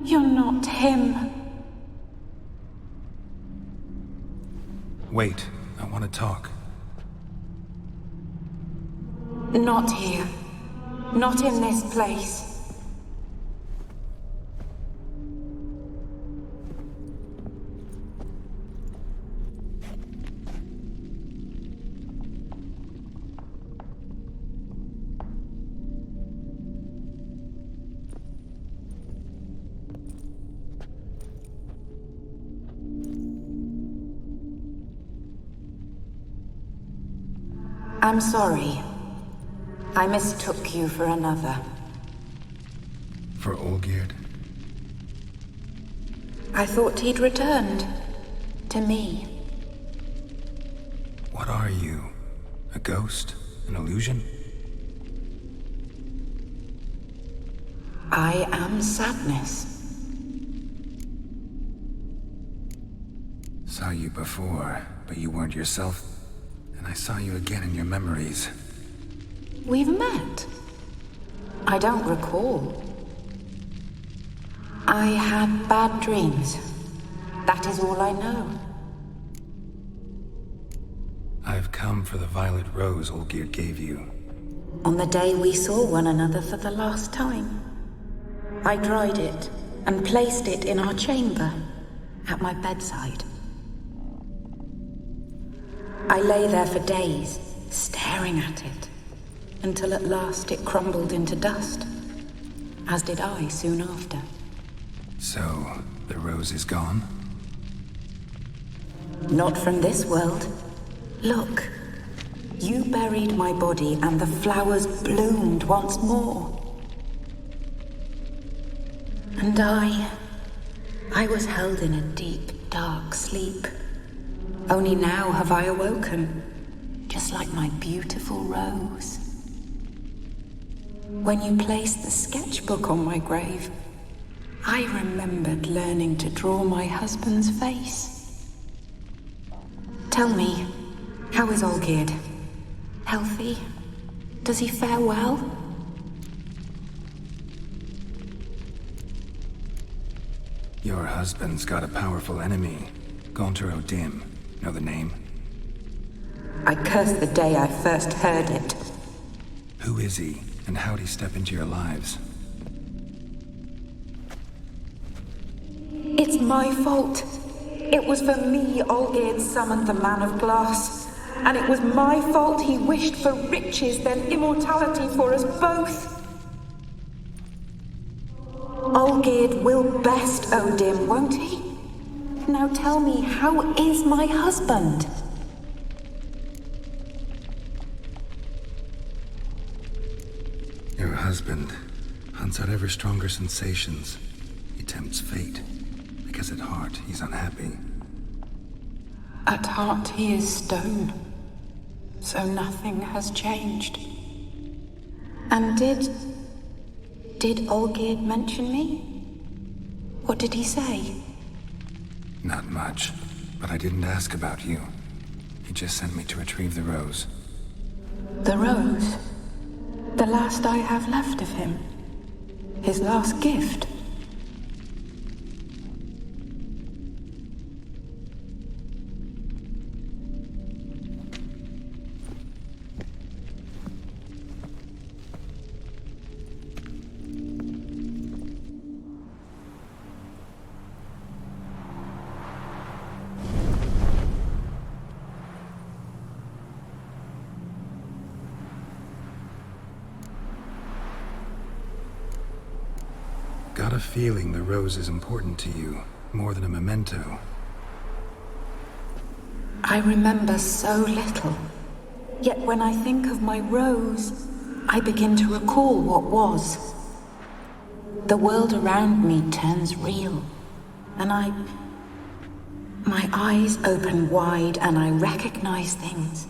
You're not him. Wait, I want to talk. Not here. Not in this place. I'm sorry. I mistook you for another. For Olgierd? I thought he'd returned. To me. What are you? A ghost? An illusion? I am sadness. Saw you before, but you weren't yourself. And I saw you again in your memories. We've met. I don't recall. I had bad dreams. That is all I know. I've come for the violet rose Olgierd gave you. On the day we saw one another for the last time, I dried it and placed it in our chamber, at my bedside. I lay there for days, staring at it, until at last it crumbled into dust, as did I soon after. So, the rose is gone? Not from this world. Look, you buried my body and the flowers bloomed once more. And I was held in a deep, dark sleep. Only now have I awoken, just like my beautiful rose. When you placed the sketchbook on my grave, I remembered learning to draw my husband's face. Tell me, how is Olgierd? Healthy? Does he fare well? Your husband's got a powerful enemy, Gaunter O'Dim. Know the name? I curse the day I first heard it. Who is he, and how'd he step into your lives? It's my fault. It was for me Olgierd summoned the Man of Glass. And it was my fault he wished for riches, then immortality for us both. Olgierd will best O'Dim, won't he? Now tell me, how is my husband? Your husband hunts out ever stronger sensations. He tempts fate, because at heart he's unhappy. At heart he is stone, so nothing has changed. And did Olgierd mention me? What did he say? Not much, but I didn't ask about you. He just sent me to retrieve the rose. The rose? The last I have left of him? His last gift? Got a feeling the rose is important to you, more than a memento. I remember so little. Yet when I think of my rose, I begin to recall what was. The world around me turns real, and my eyes open wide and I recognize things.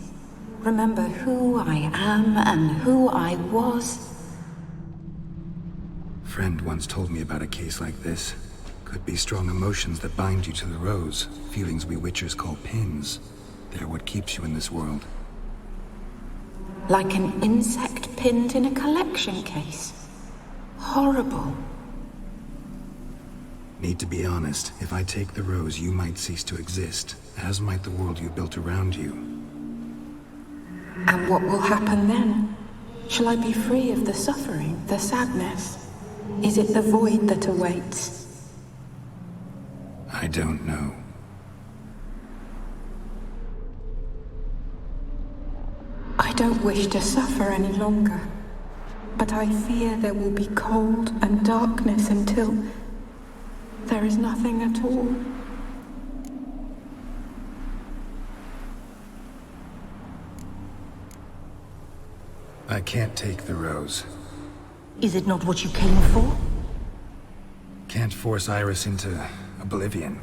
Remember who I am and who I was. Friend once told me about a case like this. Could be strong emotions that bind you to the rose, feelings we witchers call pins. They're what keeps you in this world. Like an insect pinned in a collection case. Horrible. Need to be honest. If I take the rose, you might cease to exist, as might the world you built around you. And what will happen then? Shall I be free of the suffering, the sadness? Is it the void that awaits? I don't know. I don't wish to suffer any longer, but I fear there will be cold and darkness until there is nothing at all. I can't take the rose. Is it not what you came for? Can't force Iris into oblivion.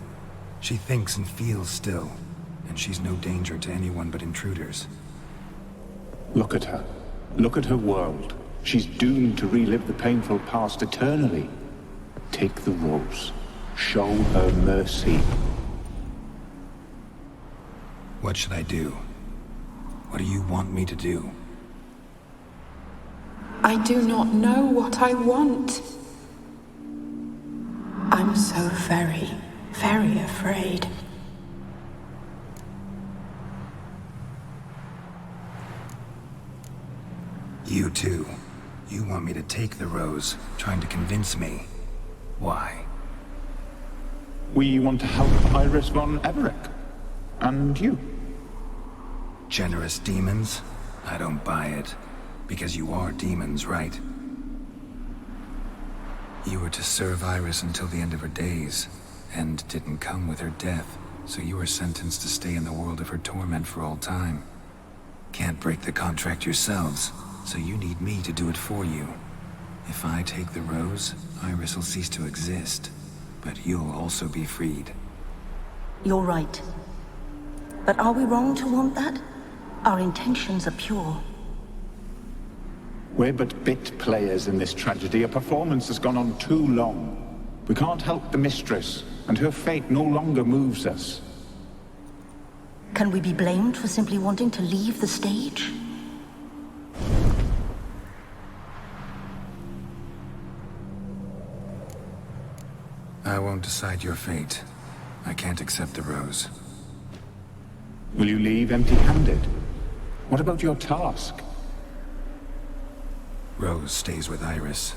She thinks and feels still, and she's no danger to anyone but intruders. Look at her. Look at her world. She's doomed to relive the painful past eternally. Take the rose. Show her mercy. What should I do? What do you want me to do? I do not know what I want. I'm so very, very afraid. You too. You want me to take the rose, trying to convince me. Why? We want to help Iris von Everec. And you. Generous demons? I don't buy it. Because you are demons, right? You were to serve Iris until the end of her days, and didn't come with her death, so you were sentenced to stay in the world of her torment for all time. Can't break the contract yourselves, so you need me to do it for you. If I take the rose, Iris will cease to exist, but you'll also be freed. You're right. But are we wrong to want that? Our intentions are pure. We're but bit players in this tragedy. A performance has gone on too long. We can't help the mistress, and her fate no longer moves us. Can we be blamed for simply wanting to leave the stage? I won't decide your fate. I can't accept the rose. Will you leave empty-handed? What about your task? Rose stays with Iris.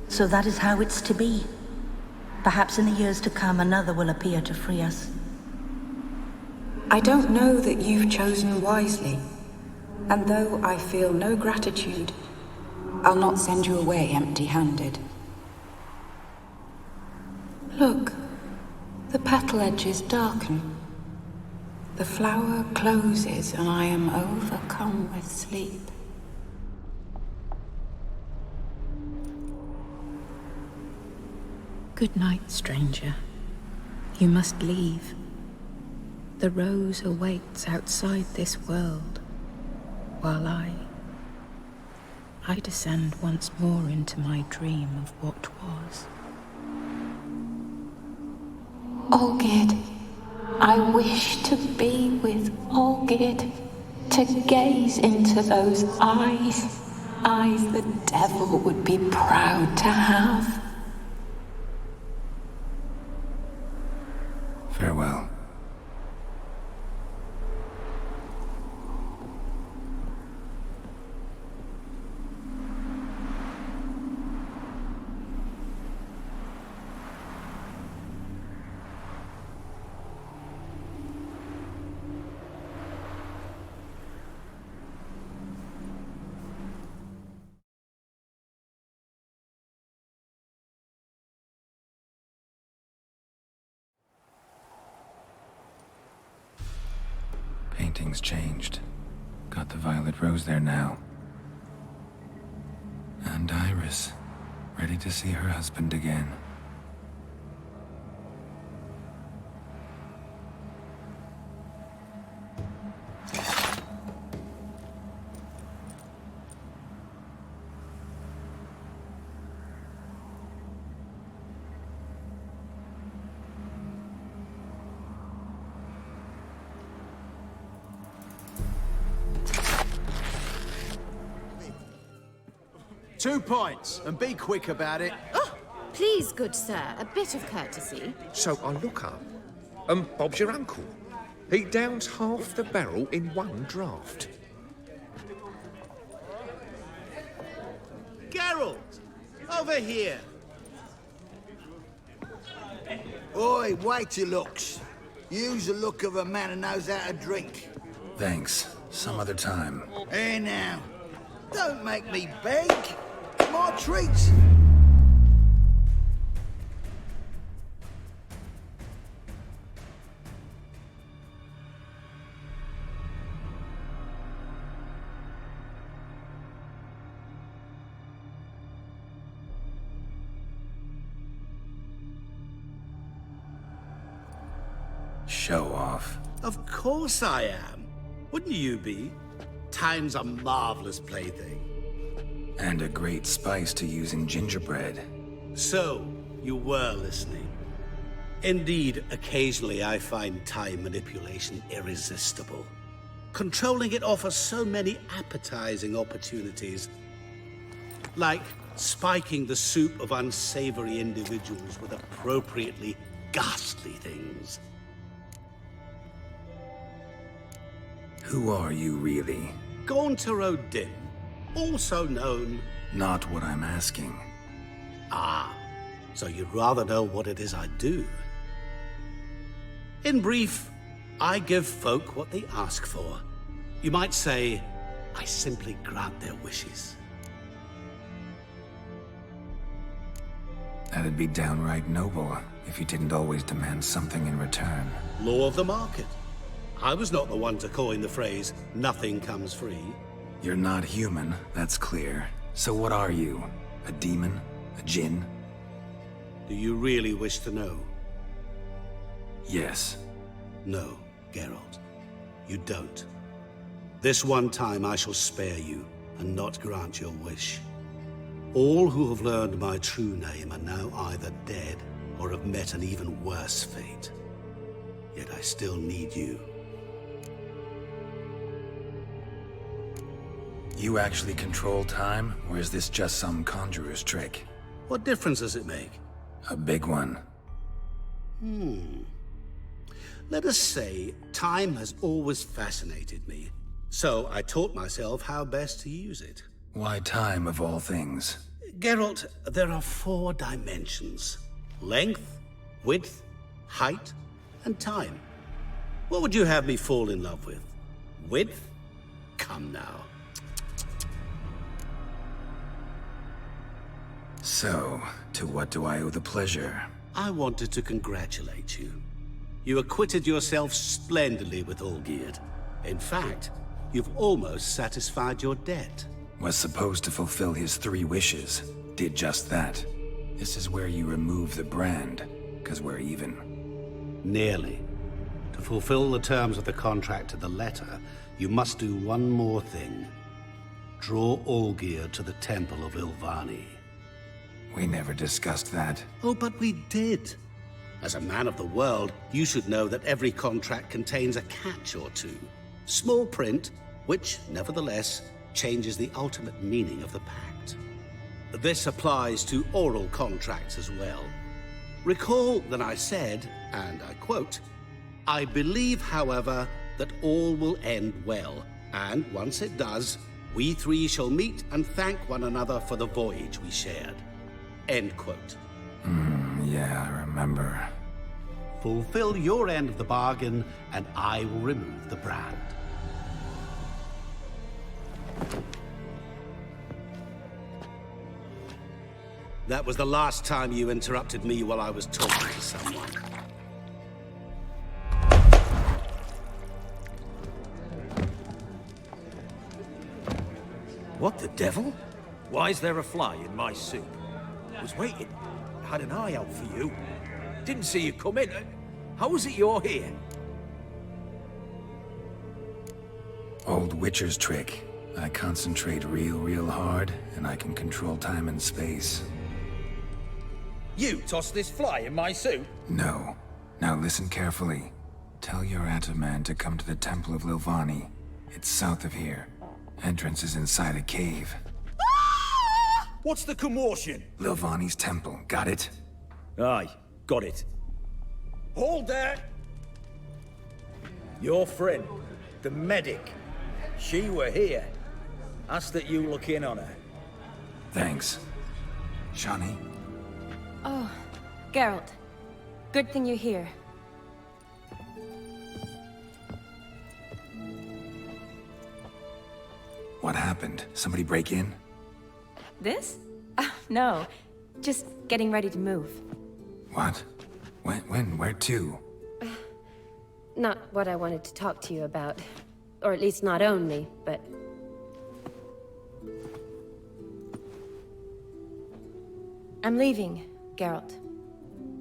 So that is how it's to be. Perhaps in the years to come, another will appear to free us. I don't know that you've chosen wisely, and though I feel no gratitude, I'll not send you away empty-handed. Look, the petal edges darken. The flower closes and I am overcome with sleep. Good night, stranger. You must leave. The rose awaits outside this world, while I descend once more into my dream of what was. Olgierd, I wish to be with Olgierd, to gaze into those eyes the devil would be proud to have. Farewell. Painting's changed. Got the violet rose there now. And Iris, ready to see her husband again. Two pints, and be quick about it. Please, good sir, a bit of courtesy. So I look up, and Bob's your uncle. He downs half the barrel in one draught. Geralt! Over here! Oi, wait your looks. Use the look of a man who knows how to drink. Thanks. Some other time. Hey now, don't make me beg. My treats. Show off. Of course I am. Wouldn't you be? Time's a marvelous plaything. And a great spice to use in gingerbread. So, you were listening. Indeed, occasionally I find time manipulation irresistible. Controlling it offers so many appetizing opportunities. Like spiking the soup of unsavory individuals with appropriately ghastly things. Who are you, really? Gaunter O'Dim, also known... Not what I'm asking. Ah, so you'd rather know what it is I do. In brief, I give folk what they ask for. You might say, I simply grant their wishes. That'd be downright noble if you didn't always demand something in return. Law of the market. I was not the one to coin the phrase, nothing comes free. You're not human, that's clear. So what are you? A demon? A djinn? Do you really wish to know? Yes. No, Geralt. You don't. This one time I shall spare you, and not grant your wish. All who have learned my true name are now either dead, or have met an even worse fate. Yet I still need you. You actually control time, or is this just some conjurer's trick? What difference does it make? A big one. Let us say, time has always fascinated me. So I taught myself how best to use it. Why time, of all things? Geralt, there are 4 dimensions. Length, width, height, and time. What would you have me fall in love with? Width? Come now. So, to what do I owe the pleasure? I wanted to congratulate you. You acquitted yourself splendidly with Olgierd. In fact, you've almost satisfied your debt. Was supposed to fulfill his 3 wishes. Did just that. This is where you remove the brand, 'cause we're even. Nearly. To fulfill the terms of the contract to the letter, you must do one more thing. Draw Olgierd to the Temple of Ilvani. We never discussed that. Oh, but we did. As a man of the world, you should know that every contract contains a catch or two. Small print, which, nevertheless, changes the ultimate meaning of the pact. This applies to oral contracts as well. Recall that I said, and I quote, "I believe, however, that all will end well, and once it does, we 3 shall meet and thank one another for the voyage we shared." End quote. Yeah, I remember. Fulfill your end of the bargain, and I will remove the brand. That was the last time you interrupted me while I was talking to someone. What the devil? Why is there a fly in my soup? Was waiting. Had an eye out for you. Didn't see you come in. How is it you're here? Old Witcher's trick. I concentrate real hard, and I can control time and space. You tossed this fly in my soup? No. Now listen carefully. Tell your Ataman to come to the Temple of Lilvani. It's south of here. Entrance is inside a cave. What's the commotion? Lilvani's temple, got it? Aye, got it. Hold there! Your friend, the medic, she were here. Asked that you look in on her. Thanks. Shani? Oh, Geralt. Good thing you're here. What happened? Somebody break in? This? No. Just getting ready to move. What? When? Where to? Not what I wanted to talk to you about. Or at least not only, but... I'm leaving, Geralt.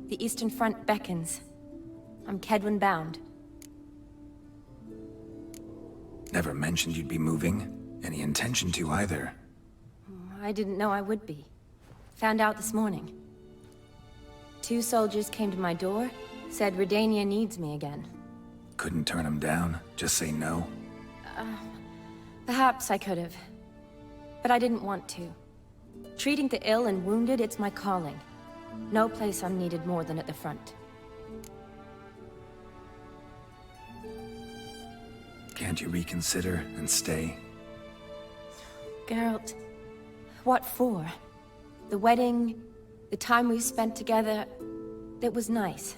The Eastern Front beckons. I'm Kedwin bound. Never mentioned you'd be moving. Any intention to either. I didn't know I would be. Found out this morning. 2 soldiers came to my door, said Redania needs me again. Couldn't turn him down? Just say no? Perhaps I could have. But I didn't want to. Treating the ill and wounded, it's my calling. No place I'm needed more than at the front. Can't you reconsider and stay? Geralt, what for? The wedding, the time we've spent together, it was nice.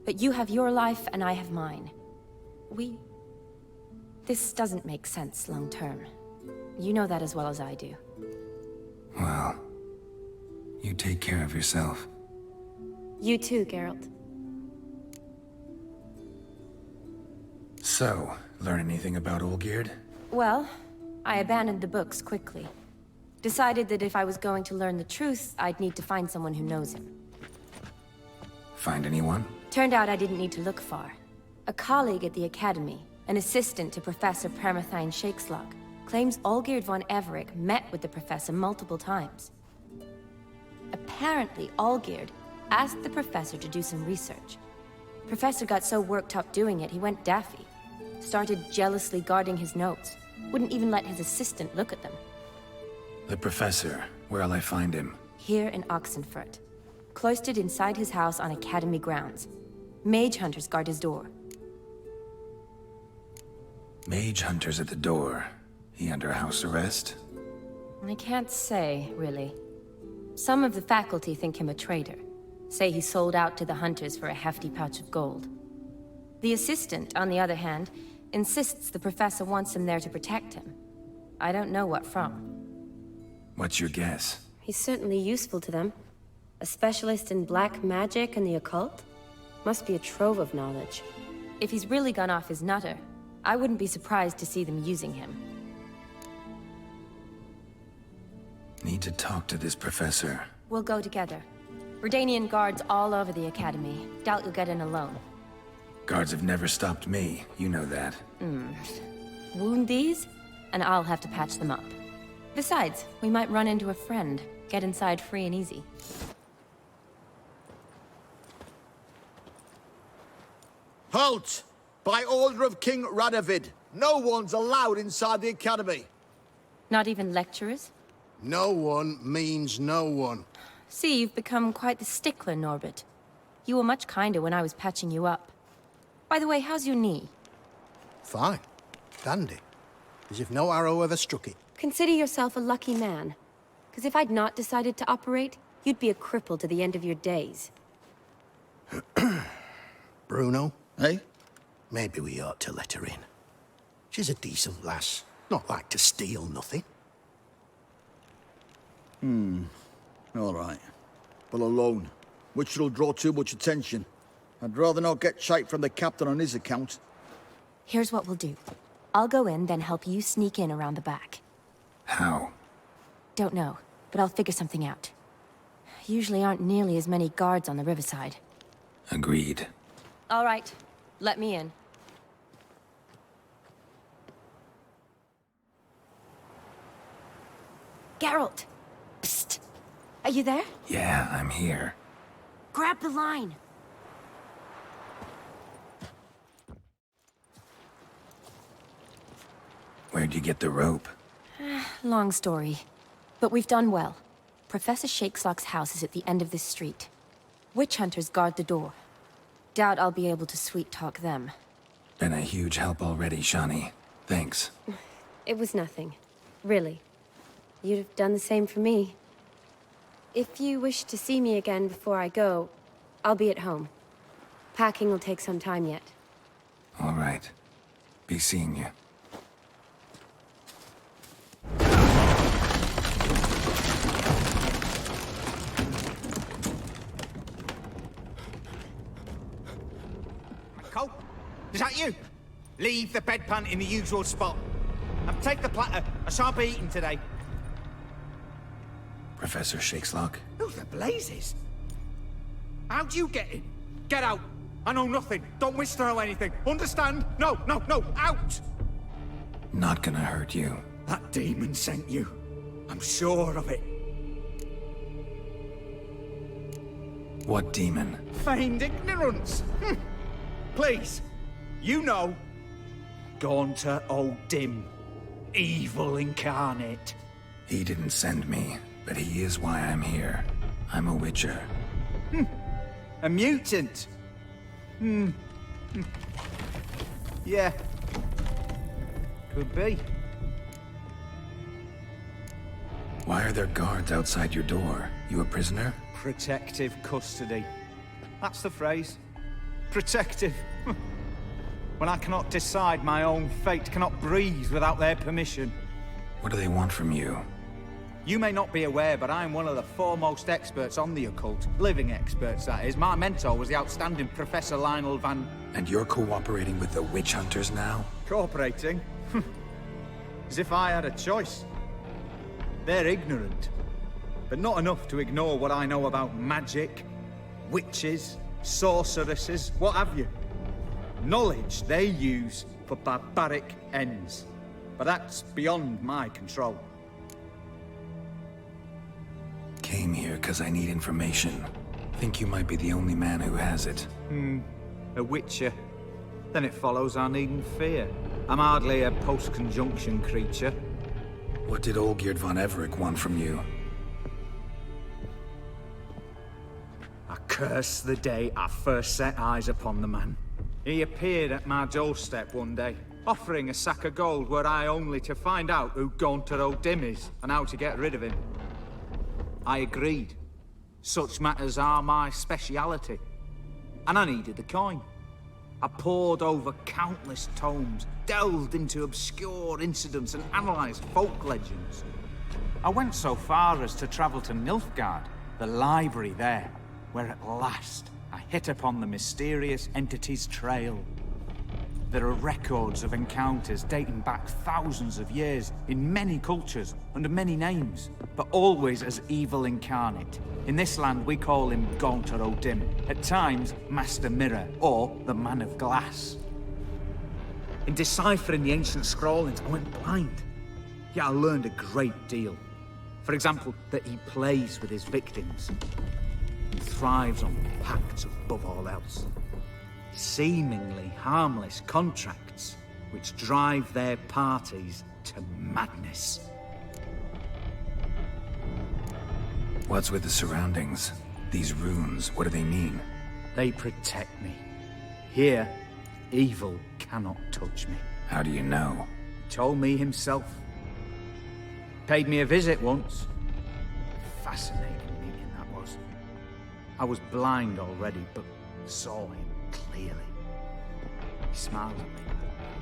But you have your life and I have mine. This doesn't make sense long term. You know that as well as I do. Well, you take care of yourself. You too, Geralt. So, learn anything about Olgierd? Well, I abandoned the books quickly. Decided that if I was going to learn the truth, I'd need to find someone who knows him. Find anyone? Turned out I didn't need to look far. A colleague at the Academy, an assistant to Professor Permathine Shakeslog, claims Olgierd von Everec met with the professor multiple times. Apparently, Olgierd asked the professor to do some research. Professor got so worked up doing it, he went daffy. Started jealously guarding his notes. Wouldn't even let his assistant look at them. The professor. Where'll I find him? Here in Oxenfurt. Cloistered inside his house on Academy grounds. Mage hunters guard his door. Mage hunters at the door. He under house arrest? I can't say, really. Some of the faculty think him a traitor. Say he sold out to the hunters for a hefty pouch of gold. The assistant, on the other hand, insists the professor wants him there to protect him. I don't know what from. What's your guess? He's certainly useful to them. A specialist in black magic and the occult? Must be a trove of knowledge. If he's really gone off his nutter, I wouldn't be surprised to see them using him. Need to talk to this professor. We'll go together. Redanian guards all over the Academy. Doubt you'll get in alone. Guards have never stopped me, you know that. Wound these, and I'll have to patch them up. Besides, we might run into a friend. Get inside free and easy. Halt! By order of King Radovid, no one's allowed inside the Academy. Not even lecturers? No one means no one. See, you've become quite the stickler, Norbert. You were much kinder when I was patching you up. By the way, how's your knee? Fine. Dandy. As if no arrow ever struck it. Consider yourself a lucky man. Because if I'd not decided to operate, you'd be a cripple to the end of your days. Bruno, eh? Maybe we ought to let her in. She's a decent lass. Not like to steal nothing. All right. But alone, which will draw too much attention. I'd rather not get shite from the captain on his account. Here's what we'll do. I'll go in, then help you sneak in around the back. How? Don't know, but I'll figure something out. Usually aren't nearly as many guards on the riverside. Agreed. All right, let me in. Geralt! Psst! Are you there? Yeah, I'm here. Grab the line! Where'd you get the rope? Long story. But we've done well. Professor Shakeslock's house is at the end of this street. Witch hunters guard the door. Doubt I'll be able to sweet-talk them. Been a huge help already, Shani. Thanks. It was nothing. Really. You'd have done the same for me. If you wish to see me again before I go, I'll be at home. Packing will take some time yet. All right. Be seeing you. Cole? Is that you? Leave the bedpan in the usual spot. And take the platter. I shan't be eating today. Professor Shakeslock? Who the blazes? How'd you get in? Get out. I know nothing. Don't wish to know anything. Understand? No, no, no. Out! Not gonna hurt you. That demon sent you. I'm sure of it. What demon? Feigned ignorance. Please. You know. Gaunter O'Dim. Evil incarnate. He didn't send me, but he is why I'm here. I'm a witcher. A mutant. Yeah. Could be. Why are there guards outside your door? You a prisoner? Protective custody. That's the phrase. Protective. When I cannot decide my own fate, cannot breathe without their permission. What do they want from you? You may not be aware, but I am one of the foremost experts on the occult. Living experts, that is. My mentor was the outstanding Professor Lionel Van... And you're cooperating with the witch hunters now? Cooperating? As if I had a choice. They're ignorant. But not enough to ignore what I know about magic, witches, sorceresses, what have you. Knowledge they use for barbaric ends. But that's beyond my control. Came here because I need information. Think you might be the only man who has it. A witcher. Then it follows I needn't fear. I'm hardly a post-conjunction creature. What did Olgierd von Everec want from you? I curse the day I first set eyes upon the man. He appeared at my doorstep one day, offering a sack of gold were I only to find out who Gaunter O'Dim is and how to get rid of him. I agreed. Such matters are my speciality. And I needed the coin. I pored over countless tomes, delved into obscure incidents and analysed folk legends. I went so far as to travel to Nilfgaard, the library there, where at last I hit upon the mysterious entity's trail. There are records of encounters dating back thousands of years in many cultures, under many names, but always as evil incarnate. In this land, we call him Gaunter O'Dim, at times Master Mirror, or the Man of Glass. In deciphering the ancient scrawlings, I went blind. Yet I learned a great deal. For example, that he plays with his victims, and thrives on pacts above all else. Seemingly harmless contracts which drive their parties to madness. What's with the surroundings? These runes, what do they mean? They protect me. Here, evil cannot touch me. How do you know? He told me himself. Paid me a visit once. Fascinating meeting that was. I was blind already, but saw him clearly. He smiled at me.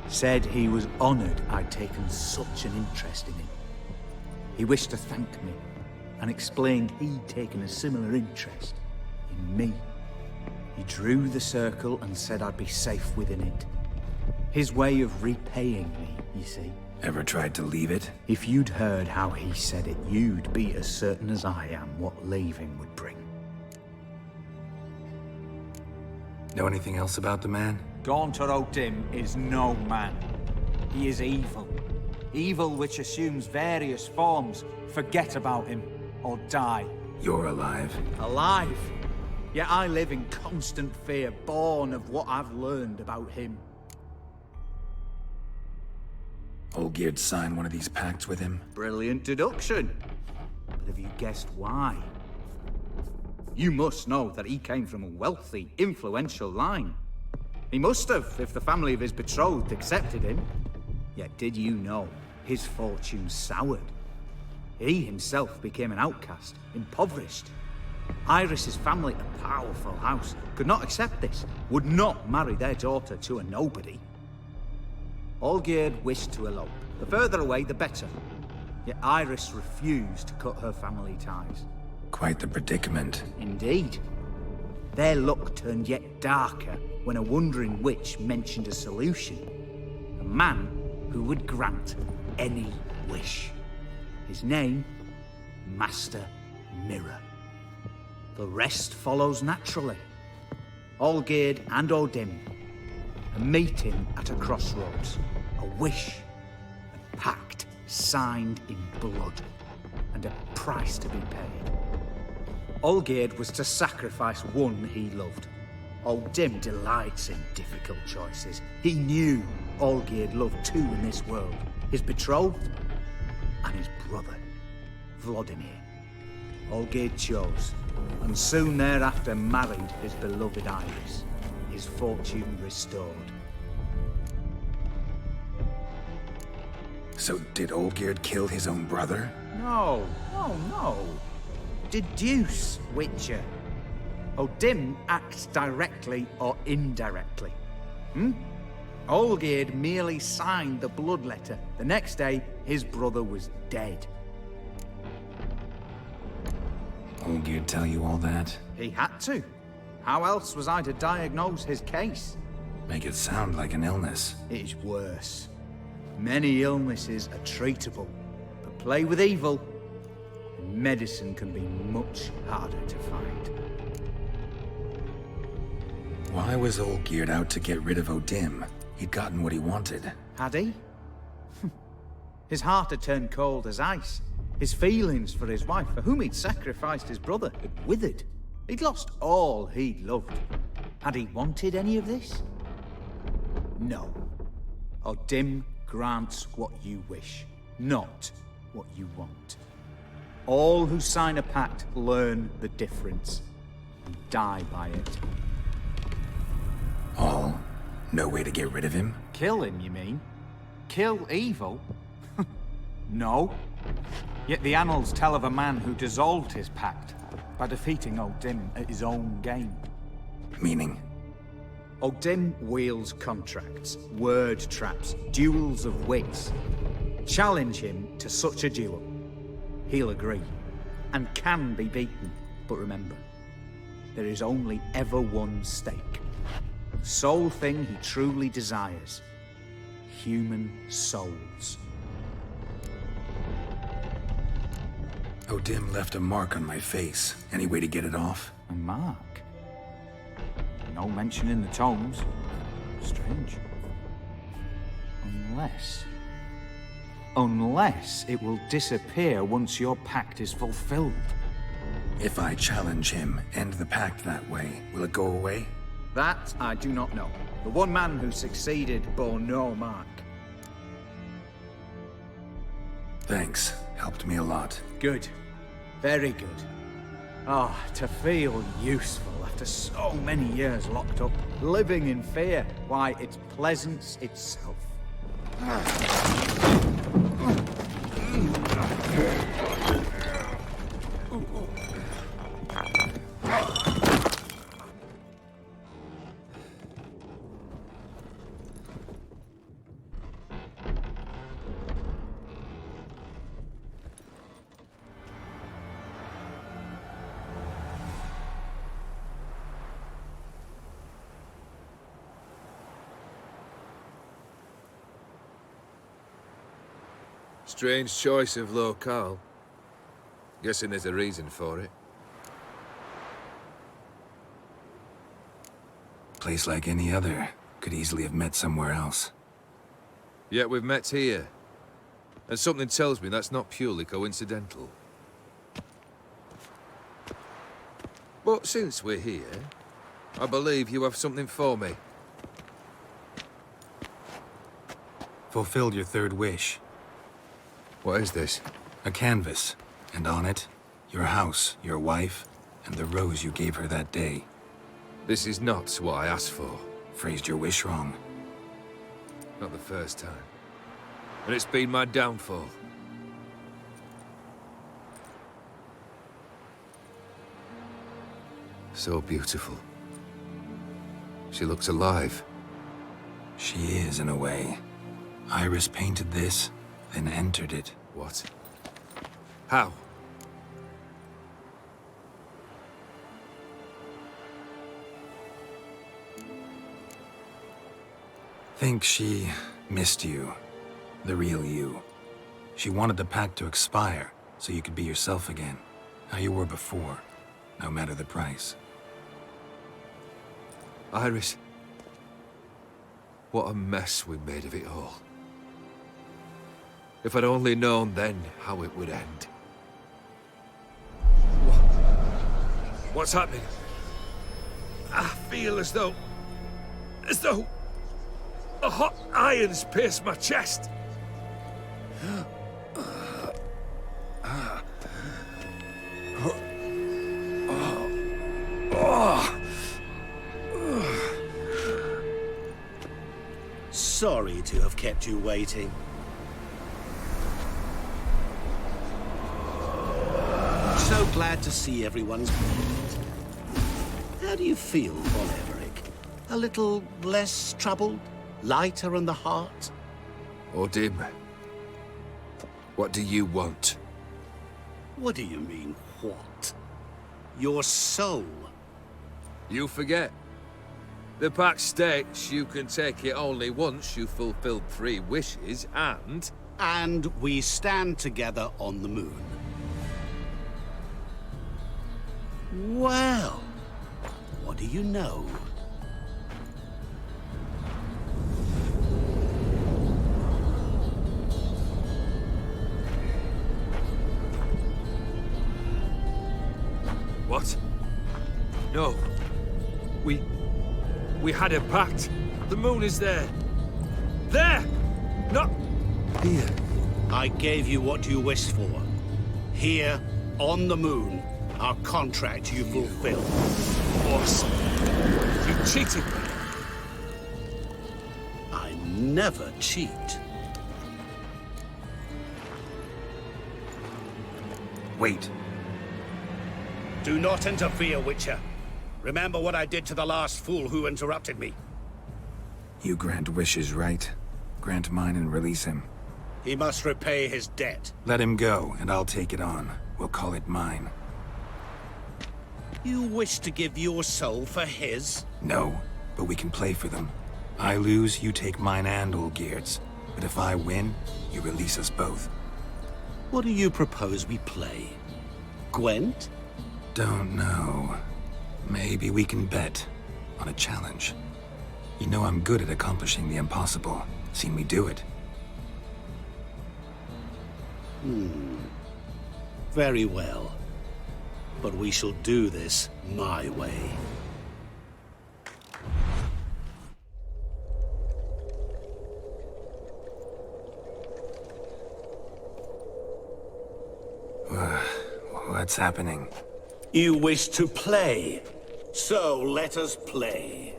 Said he was honored I'd taken such an interest in him. He wished to thank me and explained he'd taken a similar interest in me. He drew the circle and said I'd be safe within it. His way of repaying me, you see. Ever tried to leave it? If you'd heard how he said it, you'd be as certain as I am what leaving would bring. Know anything else about the man? Gaunter O'Dim is no man. He is evil. Evil which assumes various forms. Forget about him, or die. You're alive. Alive? Yet I live in constant fear, born of what I've learned about him. Olgierd signed one of these pacts with him? Brilliant deduction. But have you guessed why? You must know that he came from a wealthy, influential line. He must have, if the family of his betrothed accepted him. Yet did you know his fortune soured? He himself became an outcast, impoverished. Iris's family, a powerful house, could not accept this, would not marry their daughter to a nobody. Olgierd wished to elope. The further away, the better. Yet Iris refused to cut her family ties. Quite the predicament. Indeed. Their luck turned yet darker when a wandering witch mentioned a solution. A man who would grant any wish. His name, Master Mirror. The rest follows naturally. Olgierd and Odim, a meeting at a crossroads, a wish, a pact signed in blood, and a price to be paid. Olgierd was to sacrifice one he loved. Odim delights in difficult choices. He knew Olgierd loved two in this world, his betrothed and his brother, Vladimir. Olgierd chose, and soon thereafter married his beloved Iris, his fortune restored. So did Olgierd kill his own brother? No. Deduce, Witcher. Odim acts directly or indirectly. Olgierd merely signed the blood letter. The next day, his brother was dead. Olgierd tell you all that? He had to. How else was I to diagnose his case? Make it sound like an illness. It is worse. Many illnesses are treatable, but play with evil, and medicine can be much harder to find. Why was Olgierd out to get rid of Odim? He'd gotten what he wanted. Had he? His heart had turned cold as ice. His feelings for his wife, for whom he'd sacrificed his brother, had withered. He'd lost all he'd loved. Had he wanted any of this? No. Odim grants what you wish, not what you want. All who sign a pact learn the difference and die by it. All? No way to get rid of him? Kill him, you mean? Kill evil? No. Yet the annals tell of a man who dissolved his pact by defeating Odim at his own game. Meaning? Odim wields contracts, word traps, duels of wits. Challenge him to such a duel. He'll agree, and can be beaten. But remember, there is only ever one stake. The sole thing he truly desires. Human souls. Odim left a mark on my face. Any way to get it off? A mark? No mention in the tomes. Strange. Unless it will disappear once your pact is fulfilled. If I challenge him, end the pact that way, will it go away? That I do not know. The one man who succeeded bore no mark. Thanks. Helped me a lot. Good. Very good. Ah, to feel useful after so many years locked up, living in fear. Why, it's pleasance itself. Strange choice of locale. Guessing there's a reason for it. Place like any other. Could easily have met somewhere else. Yet we've met here. And something tells me that's not purely coincidental. But since we're here, I believe you have something for me. Fulfilled your third wish. What is this? A canvas. And on it, Your house, your wife, and the rose you gave her that day. This is not what I asked for. Phrased your wish wrong. Not the first time. And it's been my downfall. So beautiful. She looks alive. She is, in a way. Iris painted this, then entered it. What? How? Think she missed you. The real you. She wanted the pact to expire, so you could be yourself again. How you were before, no matter the price. Iris. What a mess we made of it all. If I'd only known then how it would end. What's happening? I feel as though a hot iron's pierced my chest. Sorry to have kept you waiting. So glad to see everyone's pleased. How do you feel, Von Everett? A little less troubled? Lighter in the heart? Odim, what do you want? What do you mean, what? Your soul. You forget. The pact states you can take it only once you've fulfilled 3 wishes, and... And we stand together on the moon. Well, what do you know? What? No. We had a pact. The moon is there. There! Not here. I gave you what you wished for. Here, on the moon, our contract you fulfilled. Boss, you cheated me. I never cheat. Wait. Do not interfere, Witcher. Remember what I did to the last fool who interrupted me. You grant wishes, right? Grant mine and release him. He must repay his debt. Let him go, and I'll take it on. We'll call it mine. You wish to give your soul for his? No, but we can play for them. I lose, you take mine and Olgierd's. But if I win, you release us both. What do you propose we play? Gwent? Don't know. Maybe we can bet on a challenge. You know I'm good at accomplishing the impossible. Seen me do it. Very well. But we shall do this my way. What's happening? You wish to play, so let us play.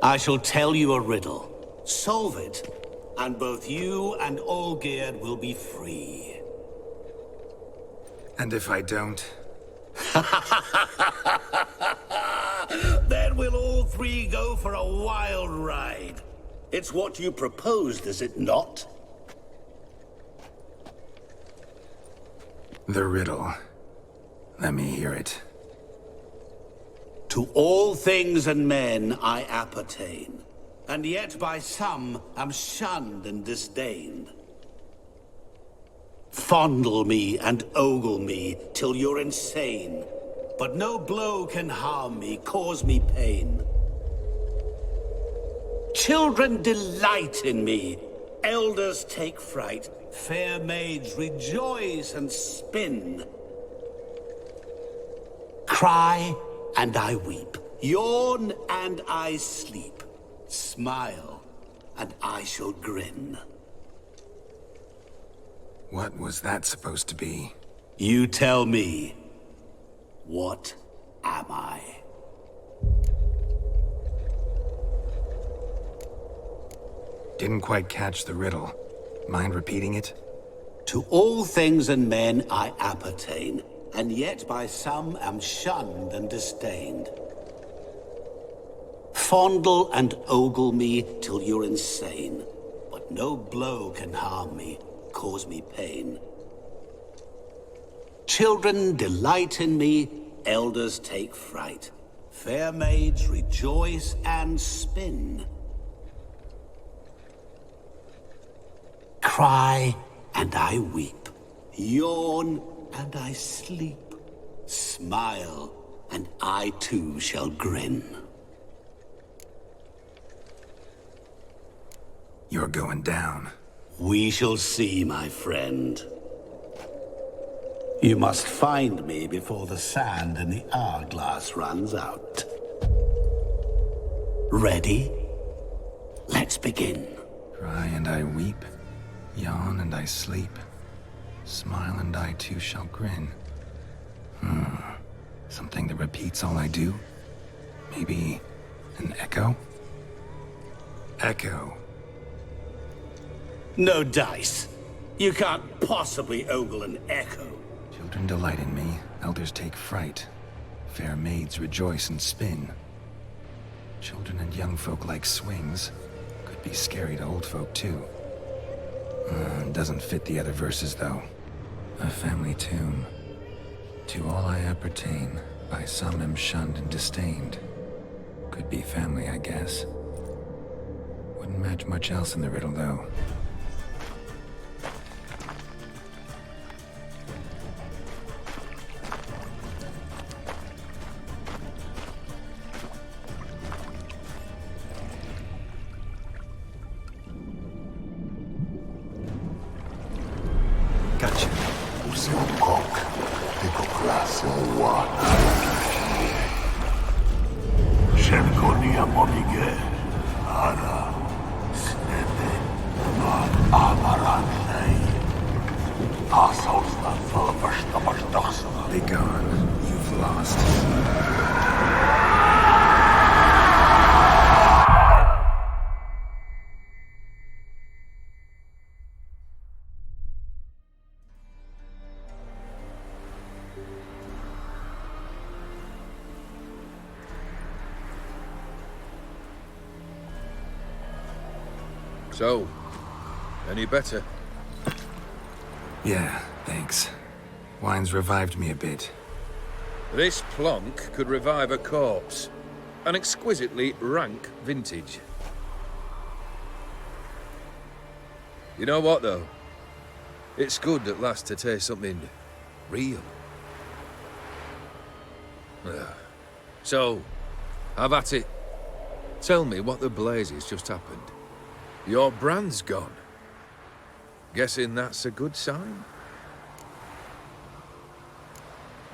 I shall tell you a riddle. Solve it, and both you and Olgierd will be free. And if I don't? Then we'll all 3 go for a wild ride. It's what you proposed, is it not? The riddle. Let me hear it. To all things and men I appertain, and yet by some am shunned and disdained. Fondle me and ogle me till you're insane, but no blow can harm me, cause me pain. Children delight in me, elders take fright, fair maids rejoice and spin. Cry and I weep, yawn and I sleep, smile and I shall grin. What was that supposed to be? You tell me, what am I? Didn't quite catch the riddle. Mind repeating it? To all things and men I appertain, and yet by some am shunned and disdained. Fondle and ogle me till you're insane, but no blow can harm me, cause me pain. Children delight in me, elders take fright. Fair maids rejoice and spin. Cry and I weep, yawn and I sleep, smile and I too shall grin. You're going down. We shall see, my friend. You must find me before the sand in the hourglass runs out. Ready? Let's begin. Cry and I weep, yawn and I sleep, smile and I too shall grin. Something that repeats all I do? Maybe an echo? Echo. No dice. You can't possibly ogle an echo. Children delight in me, elders take fright. Fair maids rejoice and spin. Children and young folk like swings. Could be scary to old folk too. Doesn't fit the other verses though. A family tune. To all I appertain, by some am shunned and disdained. Could be family, I guess. Wouldn't match much else in the riddle though. Gotcha. Be gone. You've lost. So, any better? Yeah, thanks. Wine's revived me a bit. This plonk could revive a corpse. An exquisitely rank vintage. You know what, though? It's good at last to taste something real. So, have at it. Tell me what the blazes just happened. Your brand's gone. Guessing that's a good sign?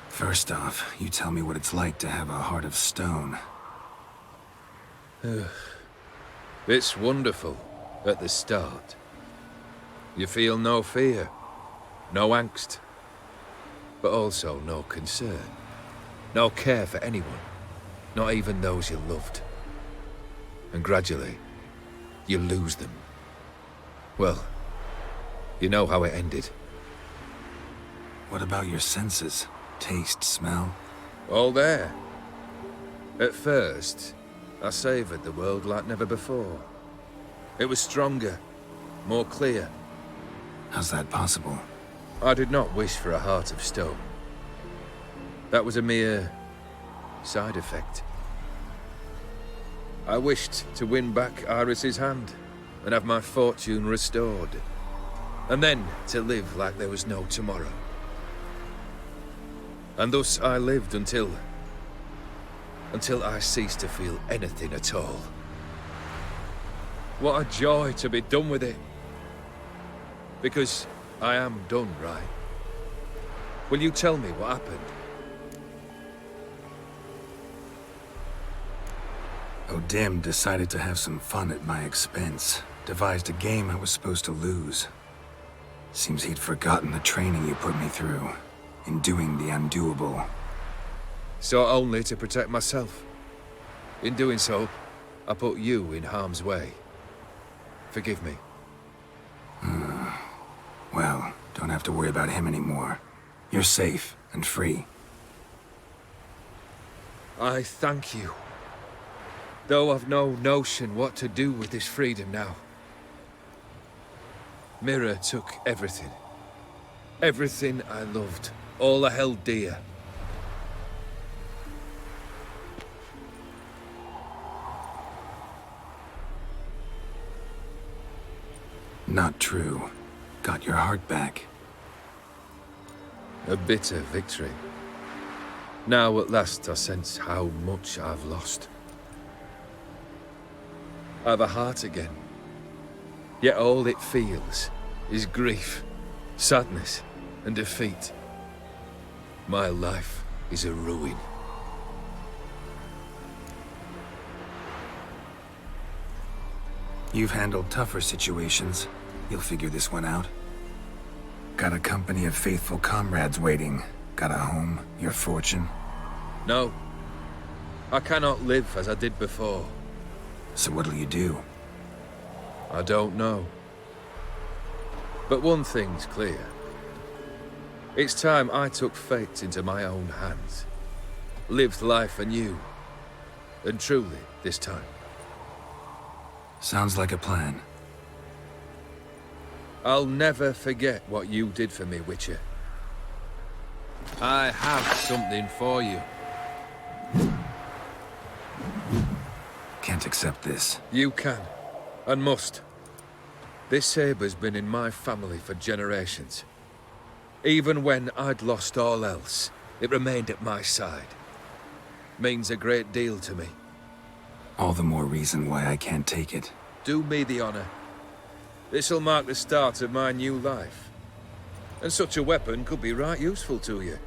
First off, you tell me what it's like to have a heart of stone. It's wonderful at the start. You feel no fear, no angst, but also no concern, no care for anyone, not even those you loved. And gradually, you lose them. Well, you know how it ended. What about your senses? Taste, smell? All there. At first, I savoured the world like never before. It was stronger, more clear. How's that possible? I did not wish for a heart of stone. That was a mere side effect. I wished to win back Iris's hand and have my fortune restored. And then to live like there was no tomorrow. And thus I lived until I ceased to feel anything at all. What a joy to be done with it. Because I am done, right? Will you tell me what happened? O'Dim decided to have some fun at my expense. Devised a game I was supposed to lose. Seems he'd forgotten the training you put me through. in doing the undoable. So only to protect myself. In doing so, I put you in harm's way. Forgive me. Well, don't have to worry about him anymore. You're safe and free. I thank you. Though I've no notion what to do with this freedom now. Mira took everything. Everything I loved. All I held dear. Not true. Got your heart back. A bitter victory. Now at last I sense how much I've lost. I've a heart again. Yet all it feels is grief, sadness, and defeat. My life is a ruin. You've handled tougher situations. You'll figure this one out. Got a company of faithful comrades waiting. Got a home, your fortune. No. I cannot live as I did before. So what'll you do? I don't know. But one thing's clear. It's time I took fate into my own hands. Lived life anew. And truly, this time. Sounds like a plan. I'll never forget what you did for me, Witcher. I have something for you. Can't accept this. You can, and must. This sabre's been in my family for generations. Even when I'd lost all else, it remained at my side. Means a great deal to me. All the more reason why I can't take it. Do me the honor. This'll mark the start of my new life. And such a weapon could be right useful to you.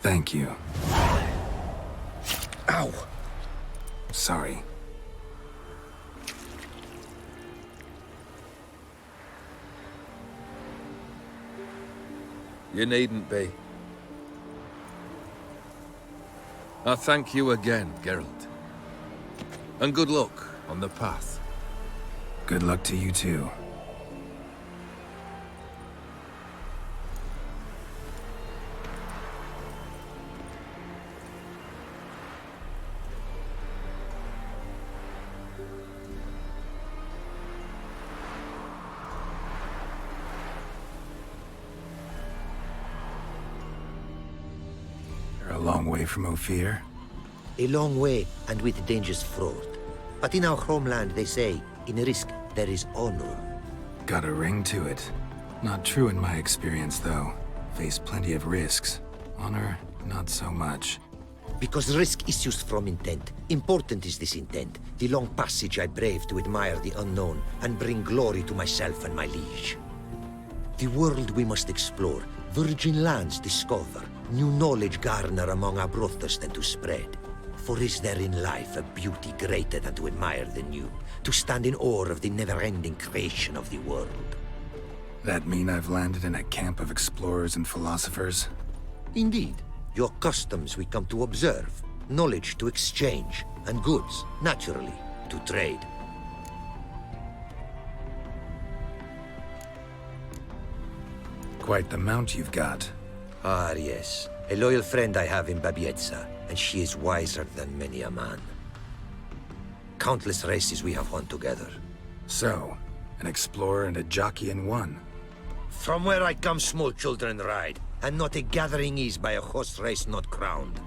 Thank you. Ow! Sorry. You needn't be. I thank you again, Geralt. And good luck on the path. Good luck to you too. You're a long way from Ophir. A long way, and with dangers fraught. But in our homeland, they say, in risk, there is honor. Got a ring to it. Not true in my experience, though. Faced plenty of risks. Honor, not so much. Because risk issues from intent. Important is this intent. The long passage I brave to admire the unknown and bring glory to myself and my liege. The world we must explore, virgin lands discover, new knowledge garner among our brothers than to spread. For is there in life a beauty greater than to admire the new, to stand in awe of the never-ending creation of the world? That mean I've landed in a camp of explorers and philosophers? Indeed. Your customs we come to observe, knowledge to exchange, and goods, naturally, to trade. Quite the mount you've got. Ah, yes. A loyal friend I have in Babietza, and she is wiser than many a man. Countless races we have won together. So, an explorer and a jockey in one. From where I come, small children ride, and not a gathering is by a horse race not crowned.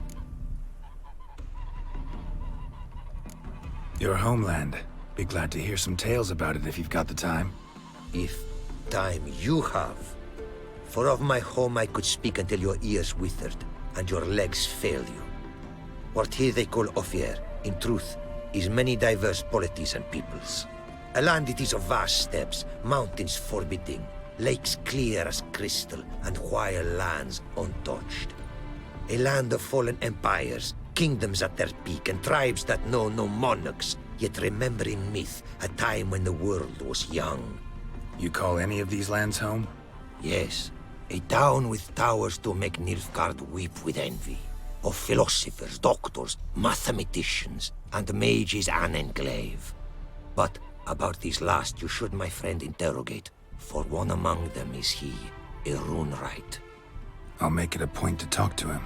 Your homeland. Be glad to hear some tales about it if you've got the time. If time you have. For of my home I could speak until your ears withered, and your legs fail you. What here they call Ophir, in truth, is many diverse polities and peoples. A land it is of vast steppes, mountains forbidding, lakes clear as crystal, and wild lands untouched. A land of fallen empires, kingdoms at their peak, and tribes that know no monarchs, yet remember in myth a time when the world was young. You call any of these lands home? Yes. A town with towers to make Nilfgaard weep with envy. Of philosophers, doctors, mathematicians, and mages an enclave. But about these last you should, my friend, interrogate, for one among them is he, a Runewright. I'll make it a point to talk to him.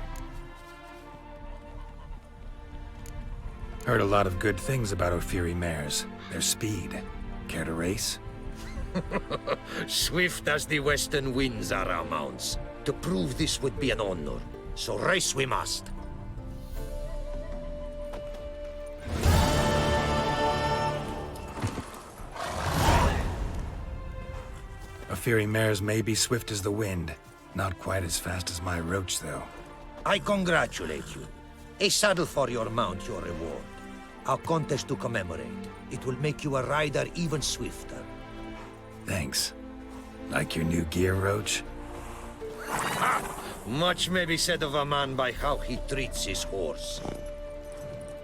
Heard a lot of good things about Ophiri mares. Their speed. Care to race? Swift as the western winds are our mounts. To prove this would be an honor, so race we must. Ophiri mares may be swift as the wind. Not quite as fast as my roach, though. I congratulate you. A saddle for your mount, your reward. A contest to commemorate. It will make you a rider even swifter. Thanks. Like your new gear, Roach? Much may be said of a man by how he treats his horse.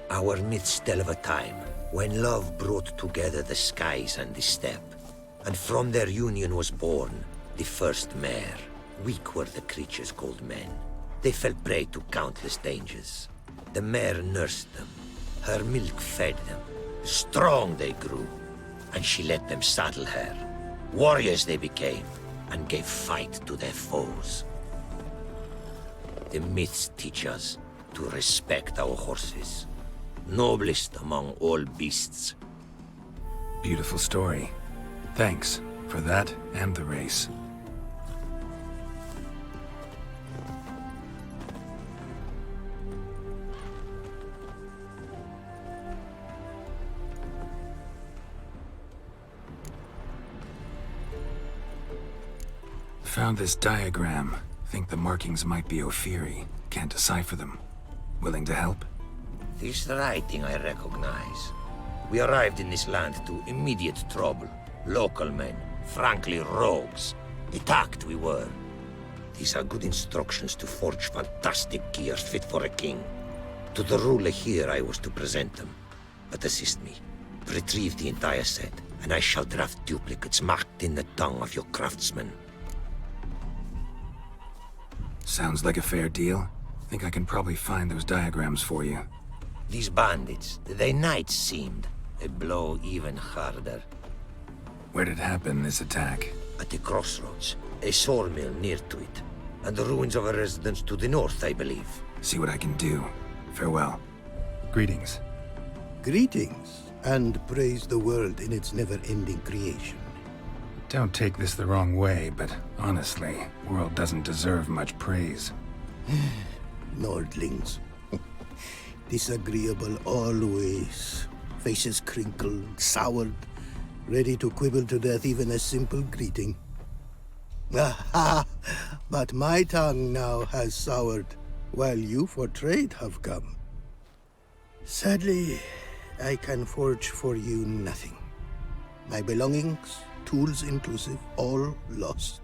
Our myths tell of a time when love brought together the skies and the steppe, and from their union was born the first mare. Weak were the creatures called men. They fell prey to countless dangers. The mare nursed them. Her milk fed them. Strong they grew, and she let them saddle her. Warriors they became, and gave fight to their foes. The myths teach us to respect our horses, noblest among all beasts. Beautiful story. Thanks for that and the race. Found this diagram. Think the markings might be Ophiri. Can't decipher them. Willing to help? This writing I recognize. We arrived in this land to immediate trouble. Local men, frankly rogues. Attacked we were. These are good instructions to forge fantastic gears fit for a king. To the ruler here I was to present them. But assist me. Retrieve the entire set, and I shall draft duplicates marked in the tongue of your craftsmen. Sounds like a fair deal. Think I can probably find those diagrams for you. These bandits, they knights seemed. They blow even harder. Where did it happen, this attack? At the crossroads. A sawmill near to it. And the ruins of a residence to the north, I believe. See what I can do. Farewell. Greetings. Greetings, and praise the world in its never-ending creation. Don't take this the wrong way, but honestly, world doesn't deserve much praise. Nordlings. Disagreeable always. Faces crinkled, soured, ready to quibble to death even a simple greeting. Aha! But my tongue now has soured, while you for trade have come. Sadly, I can forge for you nothing. My belongings, tools inclusive, all lost.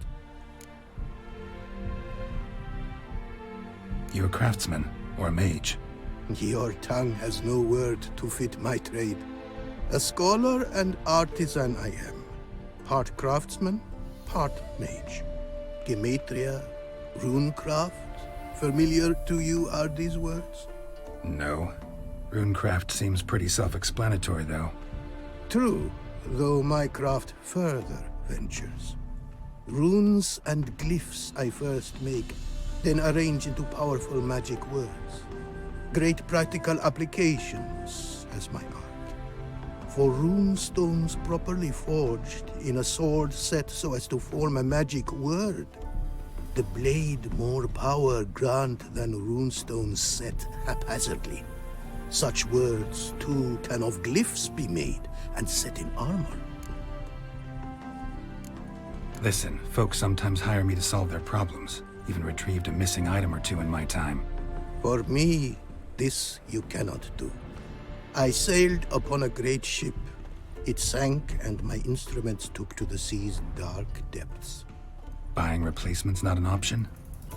You a craftsman, or a mage? Your tongue has no word to fit my trade. A scholar and artisan I am. Part craftsman, part mage. Gematria, runecraft, familiar to you are these words? No. Runecraft seems pretty self-explanatory, though. True, though my craft further ventures. Runes and glyphs I first make, then arrange into powerful magic words. Great practical applications as my art. For rune stones properly forged in a sword set so as to form a magic word, the blade more power grant than runestones set haphazardly. Such words, too, can of glyphs be made and set in armor. Listen, folks sometimes hire me to solve their problems. Even retrieved a missing item or two in my time. For me, this you cannot do. I sailed upon a great ship. It sank, and my instruments took to the sea's dark depths. Buying replacements not an option?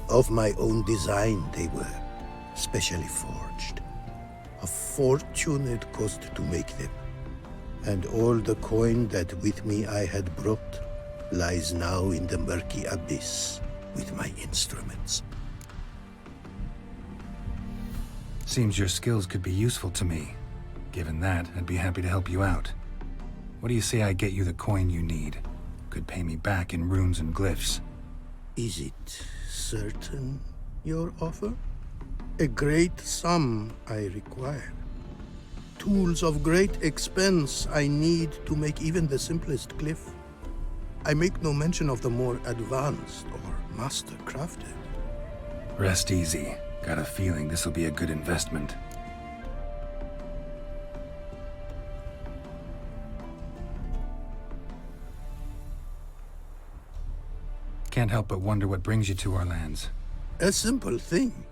Of my own design they were, specially forged. A fortune it cost to make them. And all the coin that with me I had brought lies now in the murky abyss. with my instruments. Seems your skills could be useful to me. Given that, I'd be happy to help you out. What do you say I get you the coin you need? Could pay me back in runes and glyphs. Is it certain, your offer? A great sum I require. Tools of great expense I need to make even the simplest glyph. I make no mention of the more advanced or master-crafted. Rest easy. Got a feeling this'll be a good investment. Can't help but wonder what brings you to our lands. A simple thing.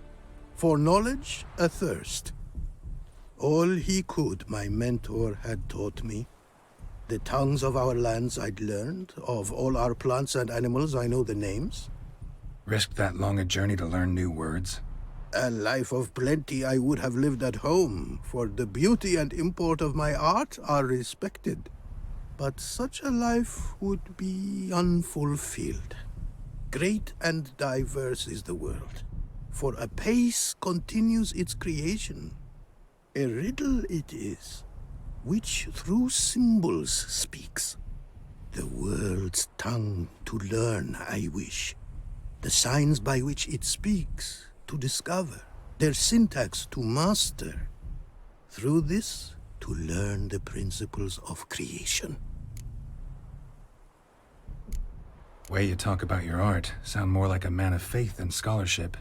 For knowledge, a thirst. All he could, my mentor had taught me. The tongues of our lands I'd learned. Of all our plants and animals, I know the names. Risked that long a journey to learn new words? A life of plenty I would have lived at home, for the beauty and import of my art are respected. But such a life would be unfulfilled. Great and diverse is the world, for a pace continues its creation. A riddle it is, which through symbols speaks. The world's tongue to learn I wish, the signs by which it speaks to discover, their syntax to master. Through this, to learn the principles of creation. Way you talk about your art sound more like a man of faith than scholarship.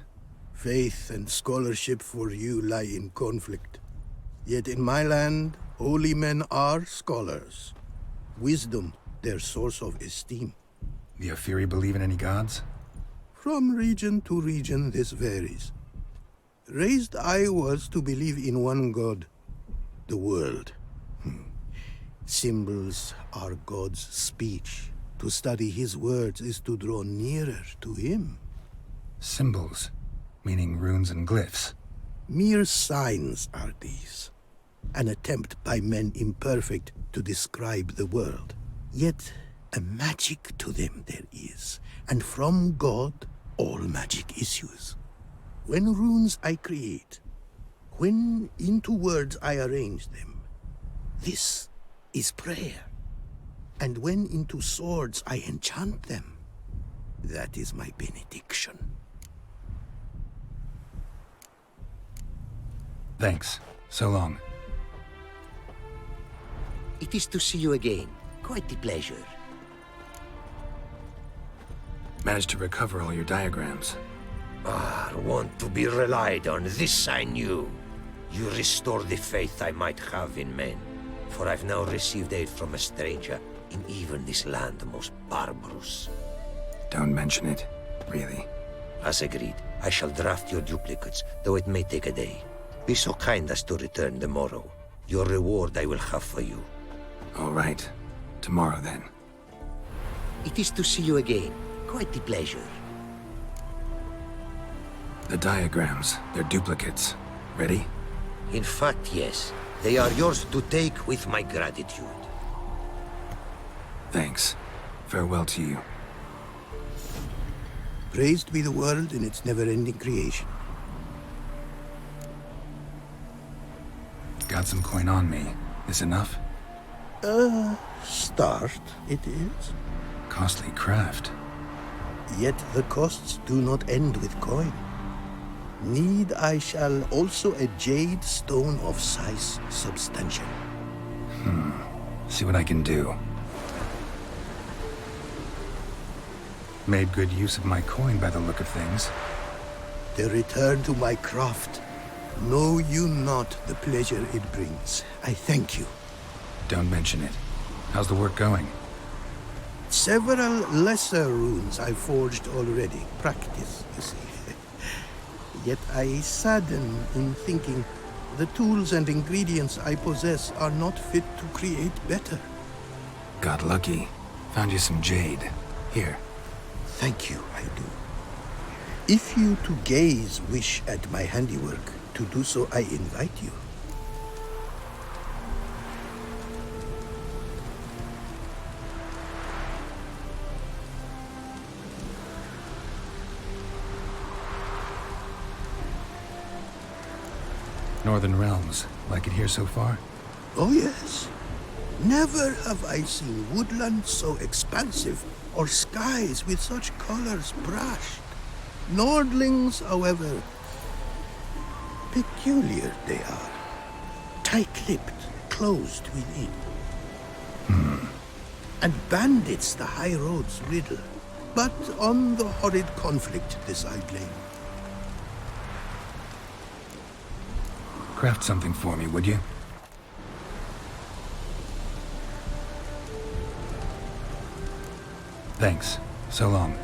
Faith and scholarship for you lie in conflict. Yet in my land, holy men are scholars. Wisdom, their source of esteem. The Ophiri believe in any gods? From region to region, this varies. Raised I was to believe in one god, the world. Symbols are God's speech. To study his words is to draw nearer to him. Symbols, meaning runes and glyphs. Mere signs are these. An attempt by men imperfect to describe the world. Yet a magic to them there is, and from God all magic issues. When runes I create, when into words I arrange them, this is prayer. And when into swords I enchant them, that is my benediction. Thanks. So long. It is to see you again. Quite the pleasure. Managed to recover all your diagrams. Want to be relied on, this I knew. You restore the faith I might have in men, for I've now received aid from a stranger in even this land most barbarous. Don't mention it, really. As agreed, I shall draft your duplicates, though it may take a day. Be so kind as to return tomorrow. Your reward I will have for you. All right. Tomorrow, then. It is to see you again. Quite the pleasure. The diagrams, they're duplicates. Ready? In fact, yes. They are yours to take with my gratitude. Thanks. Farewell to you. Praised be the world in its never-ending creation. Got some coin on me. This enough? Start, it is. Costly craft. Yet the costs do not end with coin. Need I shall also a jade stone of size substantial. See what I can do. Made good use of my coin by the look of things. The return to my craft. Know you not the pleasure it brings. I thank you. Don't mention it. How's the work going? Several lesser runes I've forged already. Practice, you see. Yet I sadden in thinking the tools and ingredients I possess are not fit to create better. Got lucky. Found you some jade. Here. Thank you, I do. If you to gaze wish at my handiwork, to do so I invite you. Northern Realms. Like it here so far? Oh yes. Never have I seen woodlands so expansive, or skies with such colors brushed. Nordlings, however, peculiar they are. Tight-lipped, closed within. And bandits the high road's riddle. But on the horrid conflict this I blame. Craft something for me, would you? Thanks. So long.